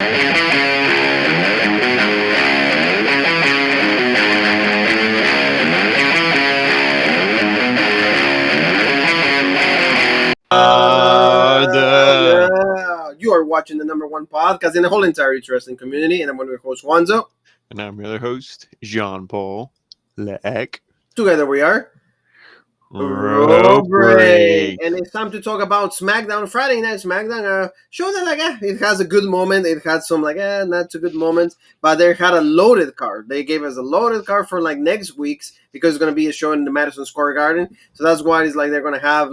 You are watching the #1 podcast in the whole entire wrestling community, and I'm one of your hosts, Juanzo. And I'm your other host, Jean-Paul Leck. Together we are Raw Break. And it's time to talk about SmackDown, Friday Night SmackDown. Show that it has a good moment. It had some not so good moments, but they had a loaded card. They gave us a loaded card for next week's because it's going to be a show in the Madison Square Garden. So that's why it's they're going to have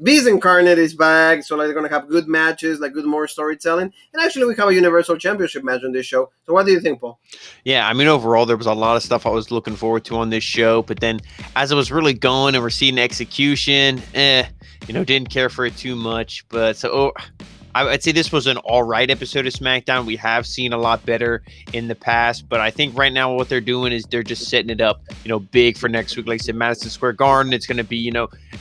Beast Incarnate is back. So they're going to have good matches, good more storytelling. And actually we have a Universal Championship match on this show. So what do you think, Paul? Yeah, I mean, overall, there was a lot of stuff I was looking forward to on this show. But then as it was really going and we're seeing execution, didn't care for it too much. But so I'd say this was an all right episode of SmackDown. We have seen a lot better in the past, but I think right now what they're doing is they're just setting it up, big for next week. Like I said, Madison Square Garden, it's going to be,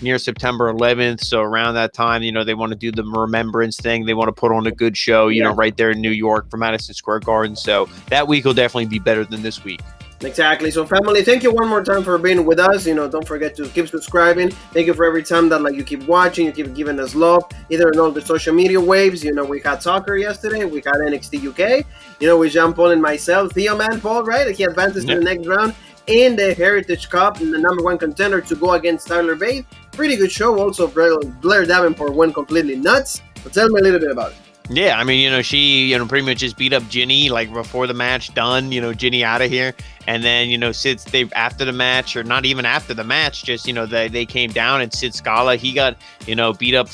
near September 11th. So around that time, they want to do the remembrance thing. They want to put on a good show, right there in New York for Madison Square Garden. So that week will definitely be better than this week. Exactly. So, family, thank you one more time for being with us. Don't forget to keep subscribing. Thank you for every time that you keep watching, you keep giving us love, either on all the social media waves. We had soccer yesterday. We had NXT UK. With Jean-Paul and myself, Teoman, Paul, right? He advances to the next round in the Heritage Cup, and the #1 contender to go against Tyler Bate. Pretty good show. Also, Blair Davenport went completely nuts. But tell me a little bit about it. Yeah, I mean, she, pretty much just beat up Ginny, before the match done, Ginny out of here. And then, Sid, after the match, or not even after the match, just, they came down, and Sid Scala, he got, beat up,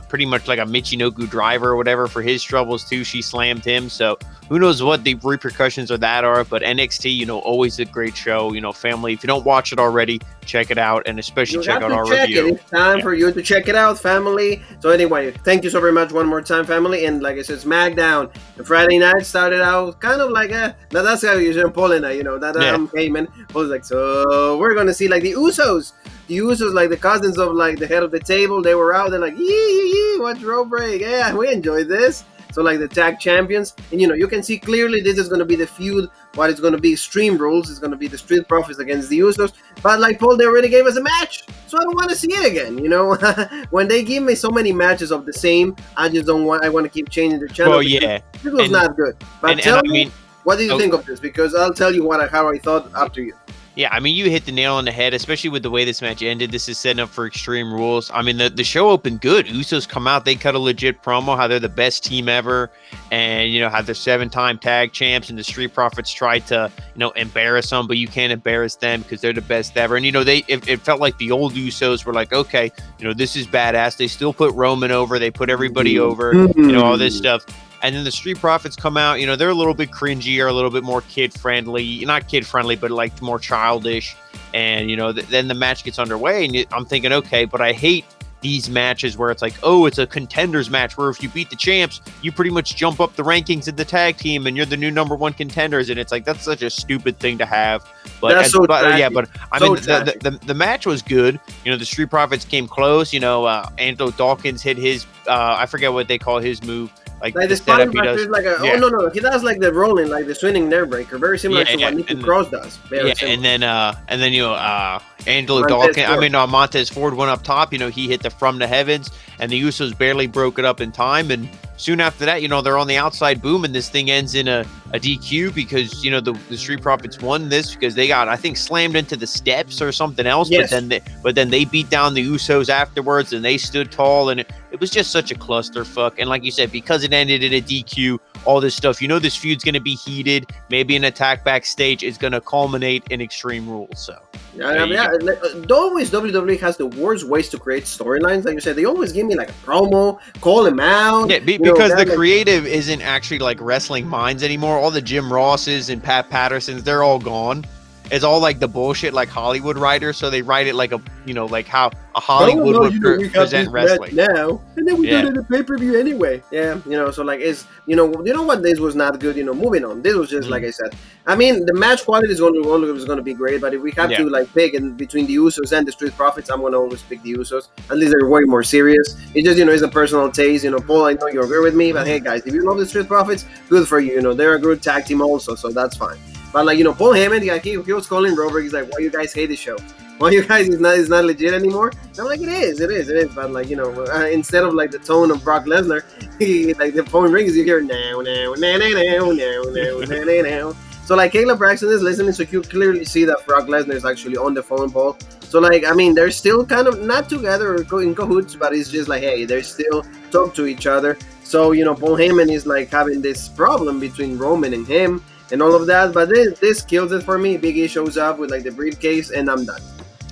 pretty much like a Michinoku driver or whatever for his troubles too. She slammed him. So who knows what the repercussions of that are, but NXT, always a great show. Family, if you don't watch it already, check it out, and especially check out our review. It's time for you to check it out, family. So anyway, thank you so very much one more time, family. And like I said, SmackDown, the Friday night started out kind of now that's how you should pull in, Heyman was so we're gonna see the Usos, the cousins of the head of the table. They were out. They're yee, watch Raw Break. Yeah, we enjoyed this. So the tag champions, and you can see clearly this is going to be the feud. What it's going to be Extreme Rules is going to be the Street Profits against the Usos. But Paul, they already gave us a match, so I don't want to see it again. When they give me so many matches of the same, I just don't want. I want to keep changing the channel. Well, yeah, this was not good. But tell me, what do you think of this? Because I'll tell you how I thought after you. Yeah, I mean, you hit the nail on the head, especially with the way this match ended. This is setting up for Extreme Rules. I mean, the show opened good. Usos come out, they cut a legit promo, how they're the best team ever, and, how they're 7-time tag champs, and the Street Profits tried to, embarrass them, but you can't embarrass them because they're the best ever. And, it felt like the old Usos were okay, this is badass. They still put Roman over. They put everybody over, all this stuff. And then the Street Profits come out, they're a little bit cringier, a little bit more kid-friendly. Not kid-friendly, but more childish. And, then the match gets underway, and I'm thinking, okay, but I hate these matches where it's it's a contenders match where if you beat the champs, you pretty much jump up the rankings in the tag team and you're the new #1 contenders. And it's that's such a stupid thing to have. But the match was good. The Street Profits came close. Angelo Dawkins hit his, I forget what they call his move. The spine he does. He does the rolling, the swinging nerve breaker, very similar to what Nikki Cross does. And then Angelo Dawkins, Montez Ford went up top. He hit the from the heavens, and the Usos barely broke it up in time. And soon after that, they're on the outside boom, and this thing ends in a DQ because the Street Profits won this because they got, I think, slammed into the steps or something else. Yes. But then they beat down the Usos afterwards, and they stood tall, and it was just such a clusterfuck. And like you said, because it ended in a DQ, all this stuff, this feud's going to be heated. Maybe an attack backstage is going to culminate in Extreme Rules. So always WWE has the worst ways to create storylines. Like you said, they always give me a promo, call him out. Yeah, because the creative isn't actually wrestling minds anymore. All the Jim Rosses and Pat Pattersons, they're all gone. it's all like the bullshit like Hollywood writers, so they write it like a like how a Hollywood would present wrestling now, and then we go to the pay-per-view anyway. Yeah, so like it's you know what, this was not good. Moving on, this was just like I said. I mean, the match quality is going to be great, but if we have to like pick in between the Usos and the Street Profits, I'm going to always pick the Usos. At least they're way more serious. It just it's a personal taste. Paul, I know you agree with me, but hey guys, if you love the Street Profits, good for you. They're a good tag team also, so that's fine. But like Paul Heyman, he was calling Robert. He's like, "Why you guys hate the show? Why you guys is not legit anymore?" And I'm like, it is. But like instead of like the tone of Brock Lesnar, like the phone rings, you hear now. So like Kayla Braxton is listening, so you clearly see that Brock Lesnar is actually on the phone, Paul. So like I mean, they're still kind of not together or in cahoots, but it's just like, hey, they're still talk to each other. So Paul Heyman is like having this problem between Roman and him and all of that. But this kills it for me. Big E shows up with like the briefcase, and I'm done.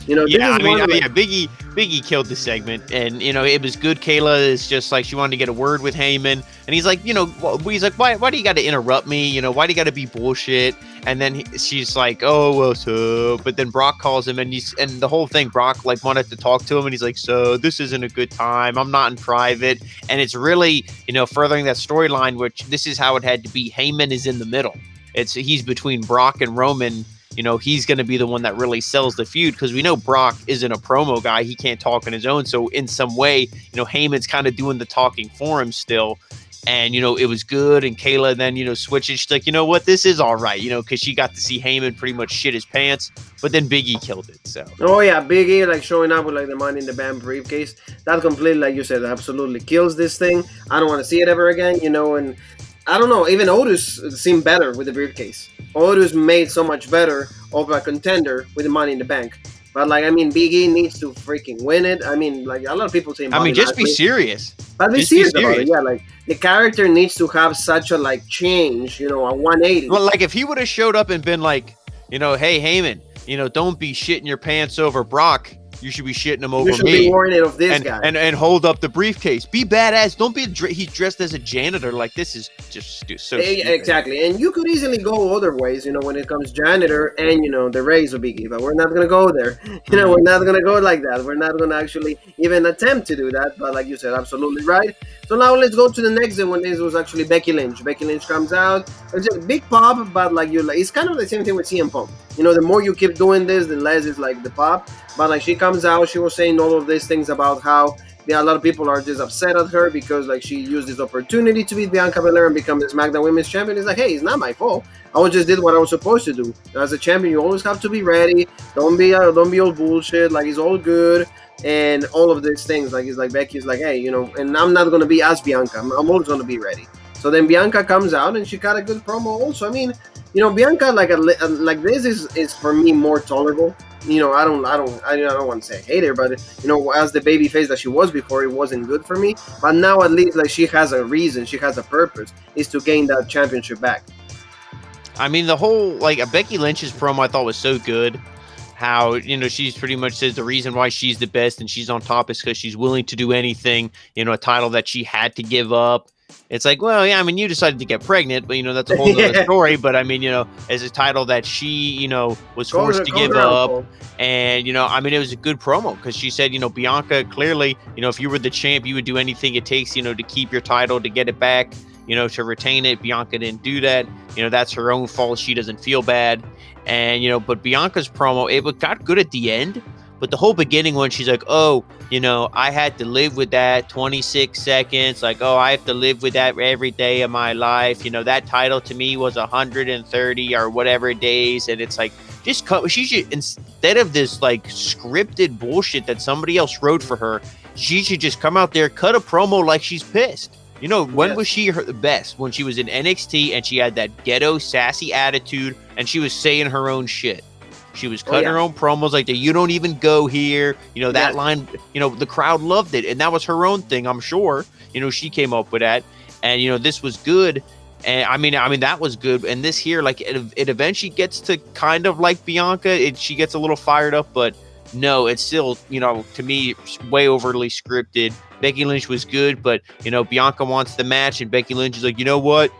Biggie killed the segment, and it was good. Kayla is just like, she wanted to get a word with Heyman, and he's like, he's like, why do you got to interrupt me? Why do you got to be bullshit? And then she's like, oh well, so. But then Brock calls him, and the whole thing, Brock like wanted to talk to him, and he's like, so this isn't a good time. I'm not in private, and it's really furthering that storyline, which this is how it had to be. Heyman is in the middle. He's between Brock and Roman. He's going to be the one that really sells the feud, because we know Brock isn't a promo guy. He can't talk on his own. So in some way, Heyman's kind of doing the talking for him still. And, it was good. And Kayla then, switches. She's like, what? This is all right, because she got to see Heyman pretty much shit his pants. But then Big E killed it. So. Oh, yeah. Big E, like, showing up with, like, the Money in the Bank briefcase. That completely, like you said, absolutely kills this thing. I don't want to see it ever again, and I don't know. Even Otis seemed better with the briefcase. Otis made so much better of a contender with the Money in the Bank. But, like, I mean, Big E needs to freaking win it. I mean, like, a lot of people say... just be serious. But be serious about it, yeah. Like, the character needs to have such a, like, change, a 180. Well, like, if he would have showed up and been like, hey, Heyman, don't be shitting your pants over Brock. You should be shitting him over me. You should be warning of this guy. And hold up the briefcase. Be badass. Don't be he's dressed as a janitor. Like, this is just so stupid. Exactly. And you could easily go other ways, when it comes janitor and, the raise of Big E. But we're not going to go there. We're not going to go like that. We're not going to actually even attempt to do that. But like you said, absolutely right. So now let's go to the next one. This was actually Becky Lynch. Becky Lynch comes out. It's a big pop, but like it's kind of the same thing with CM Punk. The more you keep doing this, the less it's like the pop. But like she comes out, she was saying all of these things about how a lot of people are just upset at her because like she used this opportunity to beat Bianca Belair and become the SmackDown Women's Champion. It's like, hey, it's not my fault. I just did what I was supposed to do. As a champion, you always have to be ready. Don't be all bullshit. Like, it's all good. And all of these things, like, it's like Becky's like, hey, and I'm not going to be as Bianca. I'm always going to be ready. So then Bianca comes out and she got a good promo also. I mean, Bianca like this is for me more tolerable. I don't want to say I hate her, but as the baby face that she was before, it wasn't good for me. But now at least like she has a reason, she has a purpose, is to gain that championship back. I mean, the whole like Becky Lynch's promo I thought was so good. How she's pretty much says the reason why she's the best and she's on top is because she's willing to do anything. A title that she had to give up. It's like, well, yeah, I mean, you decided to get pregnant, but that's a whole other story. But I mean, as a title that she, was forced to give up, and I mean, it was a good promo because she said, Bianca, clearly, if you were the champ, you would do anything it takes, to keep your title, to get it back, to retain it. Bianca didn't do that. That's her own fault. She doesn't feel bad, and but Bianca's promo, it got good at the end. But the whole beginning when she's like, oh, I had to live with that 26 seconds. Like, oh, I have to live with that every day of my life. That title to me was 130 or whatever days. And it's like, she should, instead of this like scripted bullshit that somebody else wrote for her, she should just come out there, cut a promo like she's pissed. When was she her best? When she was in NXT and she had that ghetto sassy attitude and she was saying her own shit. She was cutting her own promos like that. You don't even go here. That line, the crowd loved it. And that was her own thing, I'm sure. She came up with that. And, this was good. And I mean, that was good. And this here, like, it eventually gets to kind of like Bianca. She gets a little fired up, but no, it's still, to me, way overly scripted. Becky Lynch was good, but, Bianca wants the match. And Becky Lynch is like, you know what?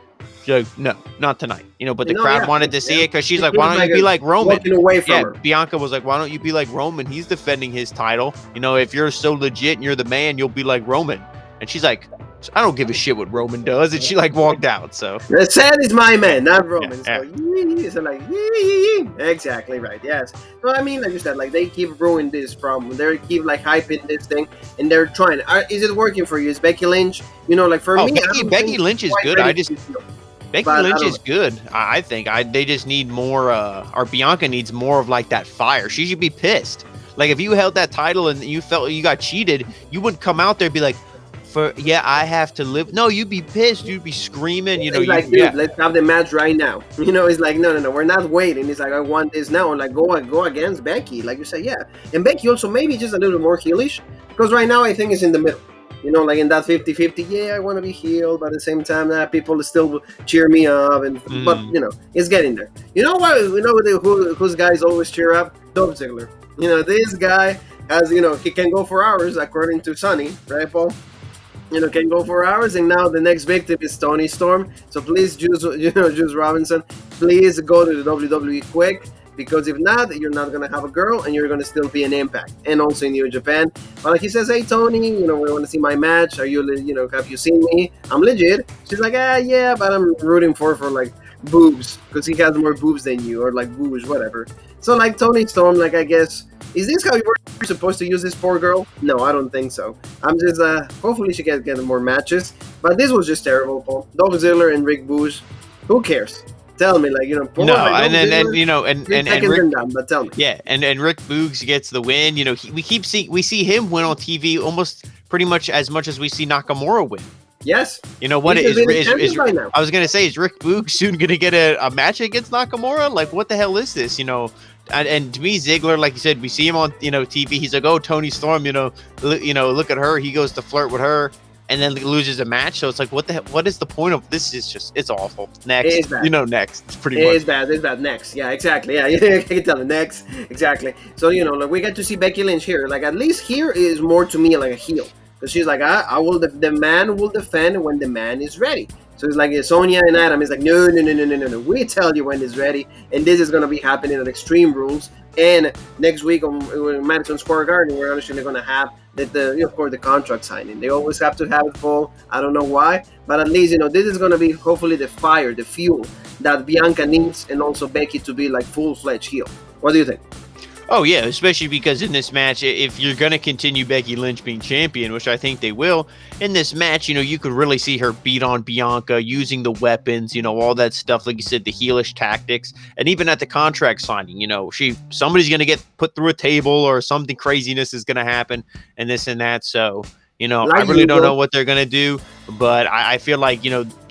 She's like, no, not tonight. But the No, crowd yeah, wanted to see it because she's like, She why was don't you be like Roman? walking away from her. Bianca was like, why don't you be like Roman? He's defending his title. If you're so legit and you're the man, you'll be like Roman. And she's like, I don't give a shit what Roman does. And she like walked out. So Seth is my man, not Roman. Yeah, So like, exactly right. Yes. So I mean, like you said, like they keep ruining this problem. They keep like hyping this thing, and they're trying. Is it working for you? Is Becky Lynch? Like for me, Becky Lynch is good. Becky Lynch is good. I think they just need more. Or Bianca needs more of like that fire. She should be pissed. Like if you held that title and you felt you got cheated, you wouldn't come out there and be like, I have to live. No, you'd be pissed. You'd be screaming. It's like, dude, let's have the match right now. It's like, no, we're not waiting. It's like, I want this now. And like, go against Becky. Like you said, yeah. And Becky also maybe just a little more heelish, because right now I think it's in the middle. Like in that 50-50, yeah, I want to be healed, but at the same time, people still cheer me up. But, it's getting there. You know what? Whose guys always cheer up? Dolph Ziggler. This guy has, he can go for hours, according to Sonny, right, Paul? Can go for hours, and now the next victim is Toni Storm. So please, Juice Robinson, please go to the WWE quick, because if not, you're not gonna have a girl, and you're gonna still be an Impact, and also in New Japan. But like he says, hey Tony, we want to see my match. Are you, have you seen me? I'm legit. She's like, yeah, but I'm rooting for like boobs, because he has more boobs than you, or like boobs, whatever. So like Toni Storm, like I guess. Is this how you were supposed to use this poor girl? No, I don't think so. I'm just, hopefully she can get more matches. But this was just terrible, Paul. Dolph Ziggler and Rick Boogs. Who cares? Tell me, like, Paul, no, like, and Rick, but tell me. Yeah, and Rick Boogs gets the win. We see him win on TV almost pretty much as we see Nakamura win. Yes. What is I was gonna say, is Rick Boogs soon gonna get a match against Nakamura? Like, what the hell is this? And to me, Ziggler, like you said, we see him on TV. He's like, oh, Toni Storm, look at her. He goes to flirt with her, and then loses a match. So it's like, what the hell? What is the point of this? It's awful. Next, next. It's pretty much. It's bad. Next, yeah, exactly. Yeah, you can tell it. Next, exactly. So like we get to see Becky Lynch here. Like at least here is more to me like a heel, because she's like, I will. The man will defend when the man is ready. So it's like Sonya and Adam is like, no. We tell you when it's ready, and this is gonna be happening at Extreme Rules. And next week on Madison Square Garden, we're actually gonna have the contract signing. They always have to have it full. I don't know why, but at least this is gonna be hopefully the fire, the fuel that Bianca needs, and also Becky to be like full-fledged heel. What do you think? Oh, yeah, especially because in this match, if you're going to continue Becky Lynch being champion, which I think they will, in this match, you could really see her beat on Bianca, using the weapons, all that stuff, like you said, the heelish tactics, and even at the contract signing, somebody's going to get put through a table, or something craziness is going to happen, and this and that, so... I really don't know what they're going to do, but I feel like,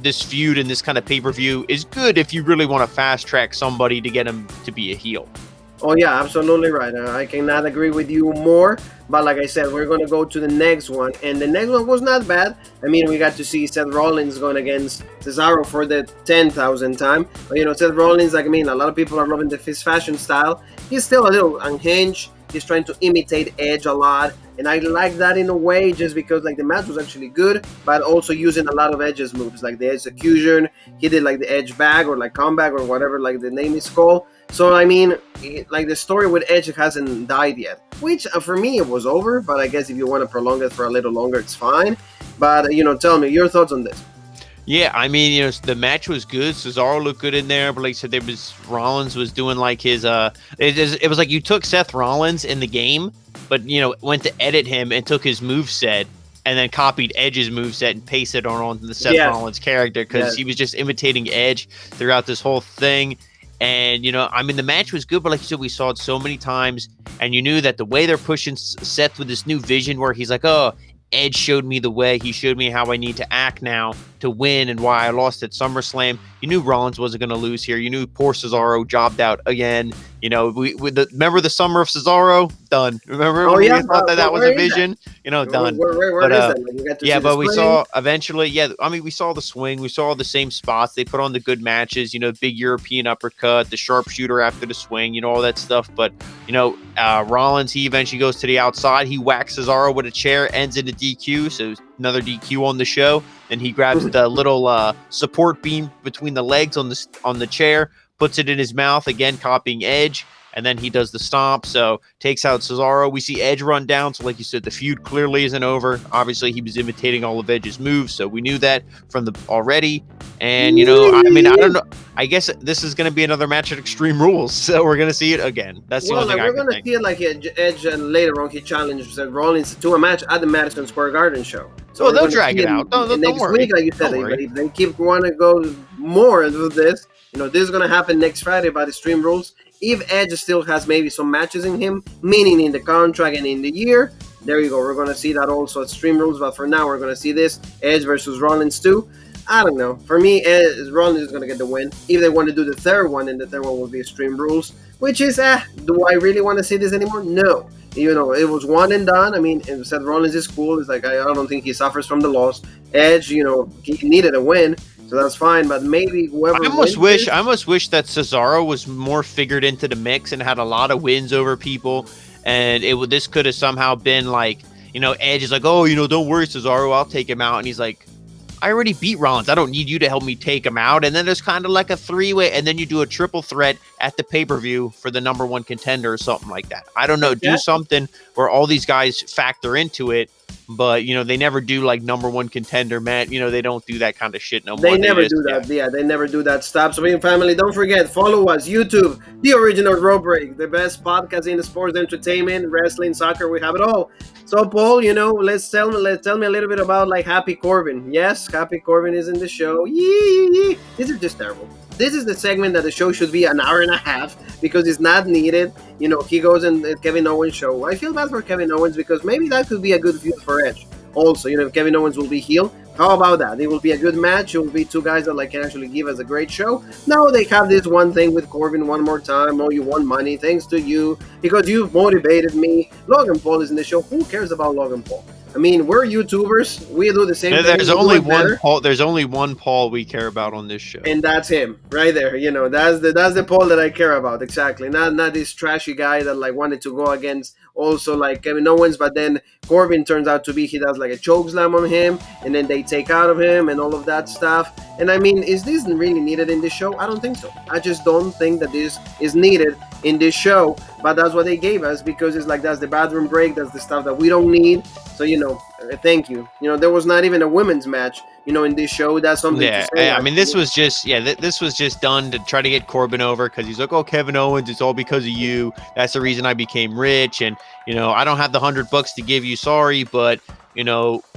this feud and this kind of pay-per-view is good if you really want to fast-track somebody to get them to be a heel. Oh, yeah, absolutely right. I cannot agree with you more. But like I said, we're going to go to the next one. And the next one was not bad. I mean, we got to see Seth Rollins going against Cesaro for the 10,000th time. But, Seth Rollins, like, a lot of people are loving his fashion style. He's still a little unhinged. He's trying to imitate Edge a lot. And I like that in a way, just because like the match was actually good, but also using a lot of Edge's moves, like the execution. He did like the Edge bag or like comeback or whatever, like the name is called. So like the story with Edge hasn't died yet, which for me it was over. But I guess if you want to prolong it for a little longer, it's fine. But tell me your thoughts on this. Yeah, the match was good. Cesaro looked good in there, but like I said, Rollins was doing like his it was like you took Seth Rollins in the game, but went to edit him and took his moveset and then copied Edge's moveset and pasted it on the Seth Rollins character, because he was just imitating Edge throughout this whole thing. And the match was good, but like you said, we saw it so many times, and you knew that the way they're pushing Seth with this new vision where he's like, oh, Edge showed me the way. He showed me how I need to act now to win, and why I lost at SummerSlam. You knew Rollins wasn't going to lose here. You knew poor Cesaro jobbed out again. Remember the summer of Cesaro? Done. Remember when we thought that was a vision? Done. Where is that? But we saw eventually, we saw the swing. We saw the same spots. They put on the good matches, big European uppercut, the sharpshooter after the swing, all that stuff. But, Rollins, he eventually goes to the outside. He whacks Cesaro with a chair, ends in a DQ. So another DQ on the show. And he grabs the little support beam between the legs on the chair, puts it in his mouth, again copying Edge. And then he does the stomp, so takes out Cesaro. We see Edge run down, so like you said, the feud clearly isn't over. Obviously, he was imitating all of Edge's moves, so we knew that from the already. And, I don't know. I guess this is going to be another match at Extreme Rules, so we're going to see it again. That's the only thing I can think. We're going to see it like Edge, and later on he challenged Rollins to a match at the Madison Square Garden show. So they'll drag it out. Don't worry. Week, like you said, if they keep wanting to go more into this, this is going to happen next Friday by the Extreme Rules. If Edge still has maybe some matches in him, meaning in the contract and in the year, there you go. We're going to see that also at Extreme Rules. But for now, we're going to see this Edge versus Rollins too. I don't know. For me, Rollins is going to get the win. If they want to do the third one, and the third one will be Extreme Rules, which is, do I really want to see this anymore? No. It was one and done. I mean, Seth Rollins is cool. It's like, I don't think he suffers from the loss. Edge, he needed a win. So that's fine, but maybe whoever I almost wish that Cesaro was more figured into the mix and had a lot of wins over people, and this could have somehow been like, Edge is like, oh, don't worry, Cesaro, I'll take him out, and he's like, I already beat Rollins, I don't need you to help me take him out, and then there's kind of like a three-way, and then you do a triple threat at the pay-per-view for the number one contender or something like that. I don't know, do something where all these guys factor into it. But, they never do like number one contender, man. They don't do that kind of shit no more. They never do that. Yeah, they never do that. Stop. So, family, don't forget, follow us. YouTube, The Original Raw Break, the best podcast in the sports entertainment, wrestling, soccer. We have it all. So, Paul, let's tell me a little bit about like Happy Corbin. Yes, Happy Corbin is in the show. Yee. This is just terrible. This is the segment that the show should be an hour and a half because it's not needed. He goes in Kevin Owens' show. I feel bad for Kevin Owens because maybe that could be a good feud for Edge. Also, if Kevin Owens will be heel, how about that? It will be a good match. It will be two guys that can actually give us a great show. No, they have this one thing with Corbin one more time. Oh, you want money? Thanks to you because you motivated me. Logan Paul is in the show. Who cares about Logan Paul? I mean, we're YouTubers. We do the same thing. There's only one Paul. There's only one Paul we care about on this show, and that's him right there. That's the Paul that I care about. Exactly. Not this trashy guy that wanted to go against also Kevin Owens, but then Corbin turns out to be he does a choke slam on him, and then they take out of him and all of that stuff. And I mean, is this really needed in this show? I don't think so. I just don't think that this is needed in this show. But that's what they gave us because it's that's the bathroom break. That's the stuff that we don't need. So thank you. There was not even a women's match. In this show, that's something. Yeah, to say. I mean, this was just this was just done to try to get Corbin over because he's like, oh, Kevin Owens, it's all because of you. That's the reason I became rich, and I don't have the $100 to give you. Sorry, but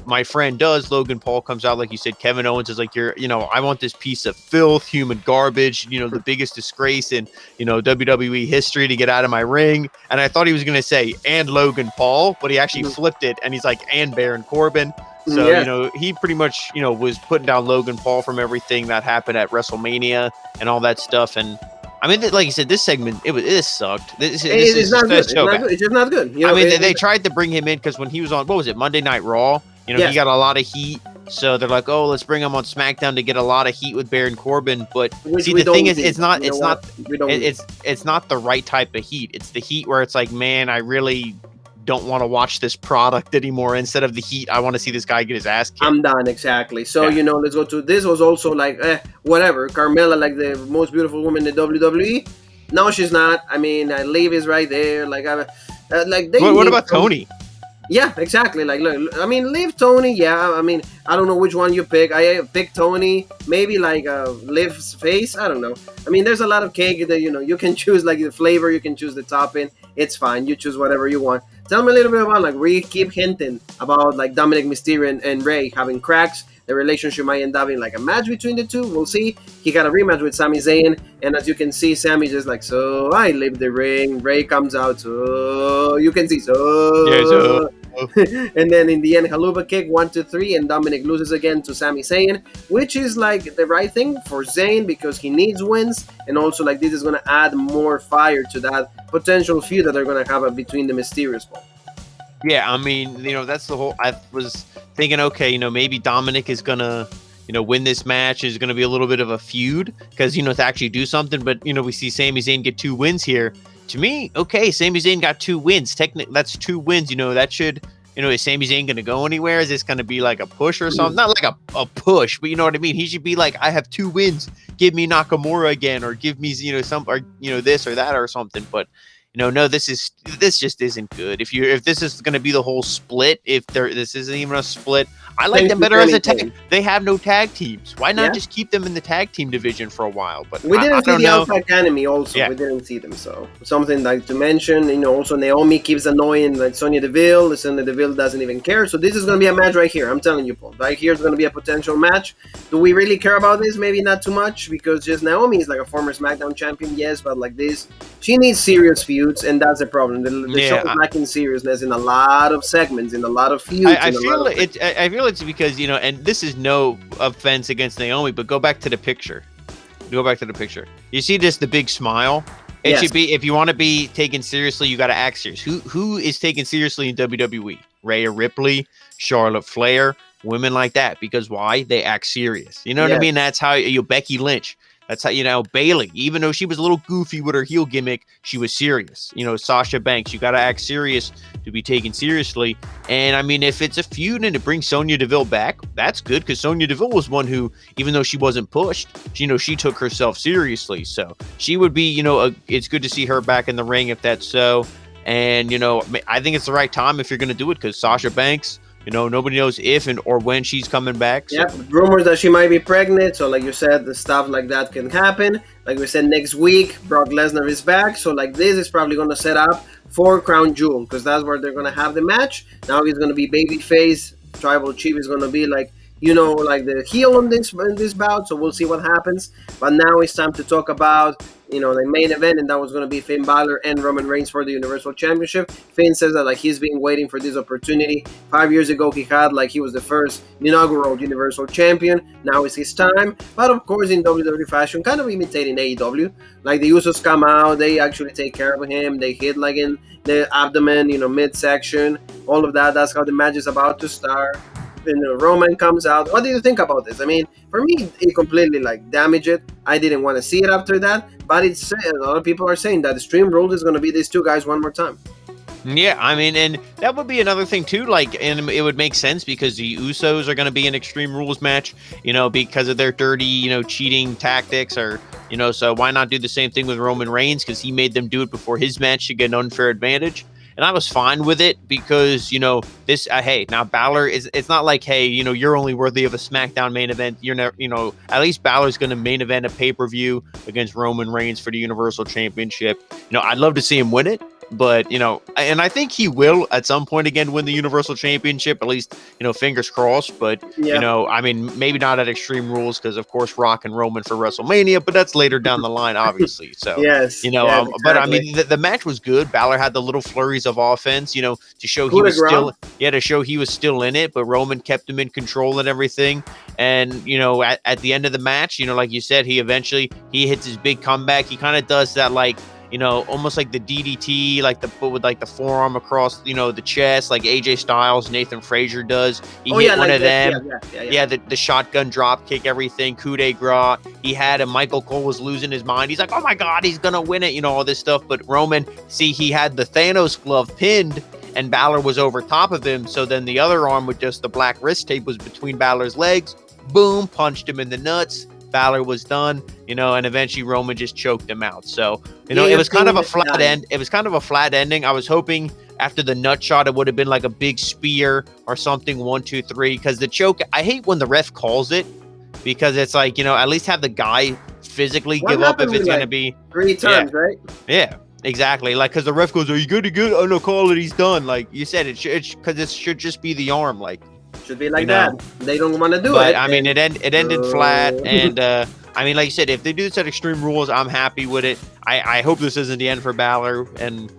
my friend does. Logan Paul comes out like you said. Kevin Owens is like, I want this piece of filth, human garbage. The biggest disgrace in WWE history to get out of my ring. And I thought he was gonna say and Logan Paul, but he actually flipped it and he's like and Baron Corbin. So, he pretty much, was putting down Logan Paul from everything that happened at WrestleMania and all that stuff. And I mean, like you said, this segment, this sucked. This is not good. It's just not good. They tried to bring him in because when he was on, what was it, Monday Night Raw? He got a lot of heat. So they're like, oh, let's bring him on SmackDown to get a lot of heat with Baron Corbin. But see, the thing is, it's not the right type of heat. It's the heat where it's like, man, I really don't want to watch this product anymore. Instead of the heat, I want to see this guy get his ass kicked. I'm done. Exactly. So, let's go to this. Was also whatever. Carmella, the most beautiful woman in the WWE. No, she's not. I mean, Liv is right there. What about Tony? Yeah, exactly. Look, I mean, Liv, Tony. Yeah, I mean, I don't know which one you pick. I pick Tony. Maybe Liv's face. I don't know. I mean, there's a lot of cake that you can choose the flavor. You can choose the topping. It's fine. You choose whatever you want. Tell me a little bit about we keep hinting about Dominic Mysterio and Rey having cracks. The relationship might end up in a match between the two. We'll see. He got a rematch with Sami Zayn, and as you can see, Sami just so I leave the ring. Rey comes out, so you can see, and then in the end, Haluva kick 1, 2, 3, and Dominic loses again to Sami Zayn, which is the right thing for Zayn because he needs wins, and also this is gonna add more fire to that potential feud that they're gonna have between the Mysterios. Yeah, I mean, that's the whole. I was thinking, okay, maybe Dominic is gonna, win this match. Is gonna be a little bit of a feud because to actually do something. But we see Sami Zayn get 2 wins here. To me, okay, Sami Zayn got 2 wins. Technically, that's 2 wins. That should, is Sami Zayn going to go anywhere? Is this going to be like a push or something? Not like a push, but you know what I mean? He should be like, I have 2 wins. Give me Nakamura again, or give me, this or that or something. But, no, this just isn't good. If this is going to be the whole split, this isn't even a split, I like them better as a tag. They have no tag teams. Why not just keep them in the tag team division for a while? But we didn't see the Alpha Academy also. Yeah. We didn't see them. So something like to mention, also Naomi keeps annoying like Sonya Deville. Sonya Deville doesn't even care. So this is going to be a match right here. I'm telling you, Paul. Right here is going to be a potential match. Do we really care about this? Maybe not too much, because just Naomi is like a former SmackDown champion. Yes, but like this, she needs serious feuds, and that's the problem. The show is lacking seriousness in a lot of segments, in a lot of feuds. I feel it's because, and this is no offense against Naomi, but go back to the picture. You see the big smile? It should be, if you want to be taken seriously, you got to act serious. Who is taken seriously in WWE? Rhea Ripley, Charlotte Flair, women like that. Because why? They act serious. You know what I mean? That's how Becky Lynch. That's how, Bailey, even though she was a little goofy with her heel gimmick, she was serious. Sasha Banks, you got to act serious to be taken seriously. And I mean, if it's a feud and it brings Sonya Deville back, that's good, because Sonya Deville was one who, even though she wasn't pushed, she took herself seriously. So she would be, it's good to see her back in the ring if that's so. And, I think it's the right time if you're going to do it, because Sasha Banks, nobody knows if or when she's coming back. So. Rumors that she might be pregnant. So like you said, the stuff like that can happen. Like we said, next week, Brock Lesnar is back. So like this is probably going to set up for Crown Jewel, because that's where they're going to have the match. Now he's going to be babyface. Tribal Chief is going to be like, like the heel in this bout. So we'll see what happens. But now it's time to talk about the main event, and that was going to be Finn Balor and Roman Reigns for the Universal Championship. Finn says that he's been waiting for this opportunity. 5 years ago, he was the first inaugural Universal Champion. Now it's his time. But of course, in WWE fashion, kind of imitating AEW. Like the Usos come out, they actually take care of him. They hit like in the abdomen, midsection, all of that. That's how the match is about to start. Roman comes out. What do you think about this? I mean, for me, it completely damaged it. I didn't want to see it after that, but a lot of people are saying that Extreme Rules is going to be these 2 guys one more time. Yeah, I mean, and that would be another thing too. And it would make sense, because the Usos are going to be an Extreme Rules match, because of their dirty, cheating tactics, or so why not do the same thing with Roman Reigns, because he made them do it before his match to get an unfair advantage. And I was fine with it, because, this, hey, now Balor it's not like, hey, you're only worthy of a SmackDown main event. You're never, at least Balor's going to main event a pay-per-view against Roman Reigns for the Universal Championship. I'd love to see him win it. But, and I think he will at some point again win the Universal Championship, at least, fingers crossed. But, I mean, maybe not at Extreme Rules, because, of course, Rock and Roman for WrestleMania, but that's later down the line, obviously. So, exactly. But I mean, the match was good. Balor had the little flurries of offense, to show he was still in it, but Roman kept him in control and everything. And, at the end of the match, like you said, he hits his big comeback. He kind of does that, almost like the DDT, with the forearm across, the chest, like AJ Styles, Nathan Frazier does. He hit one of them. The shotgun drop kick, everything, coup de grace. He had Michael Cole was losing his mind. He's like, oh my God, he's going to win it, all this stuff. But Roman, he had the Thanos glove pinned, and Balor was over top of him. So then the other arm with just the black wrist tape was between Balor's legs. Boom, punched him in the nuts. Balor was done, and eventually Roman just choked him out. So, it was kind of a flat end. It was kind of a flat ending. I was hoping after the nut shot, it would have been like a big spear or something, 1, 2, 3, because the choke, I hate when the ref calls it, because it's like, at least have the guy physically give up if it's going to be 3 times, right? Yeah. Exactly, because the ref goes, "Are you good? You good? Oh no, call it. He's done." Like you said, because it should just be the arm, should be like that. They don't want to do it. But I mean, it ended flat, and I mean, like you said, if they do this at Extreme Rules, I'm happy with it. I hope this isn't the end for Balor, and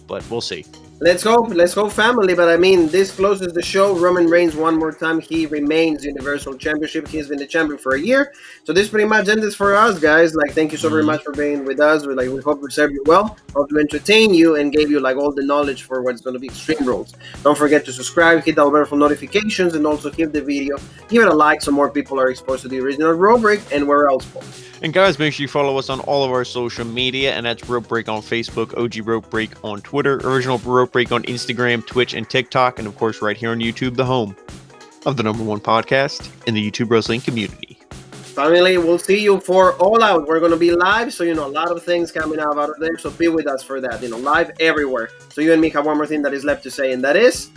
but we'll see. Let's hope, family. But I mean, this closes the show. Roman Reigns one more time. He remains Universal Championship. He's been the champion for a year. So this pretty much ends it for us, guys. Thank you so very much for being with us. We hope we served you well. Hope to entertain you and gave you all the knowledge for what's going to be Extreme Rules. Don't forget to subscribe, hit the bell for notifications, and also give the video, give it a like so more people are exposed to the original Raw Break and where else, Paul. And guys, make sure you follow us on all of our social media, and that's Rope Break on Facebook, OG Rope Break on Twitter, Original Rope Heartbreak on Instagram, Twitch, and TikTok. And of course, right here on YouTube, the home of the #1 podcast in the YouTube wrestling community. Family, we'll see you for All Out. We're going to be live, so, a lot of things coming out of there, so be with us for that, live everywhere. So you and me have one more thing that is left to say, and that is...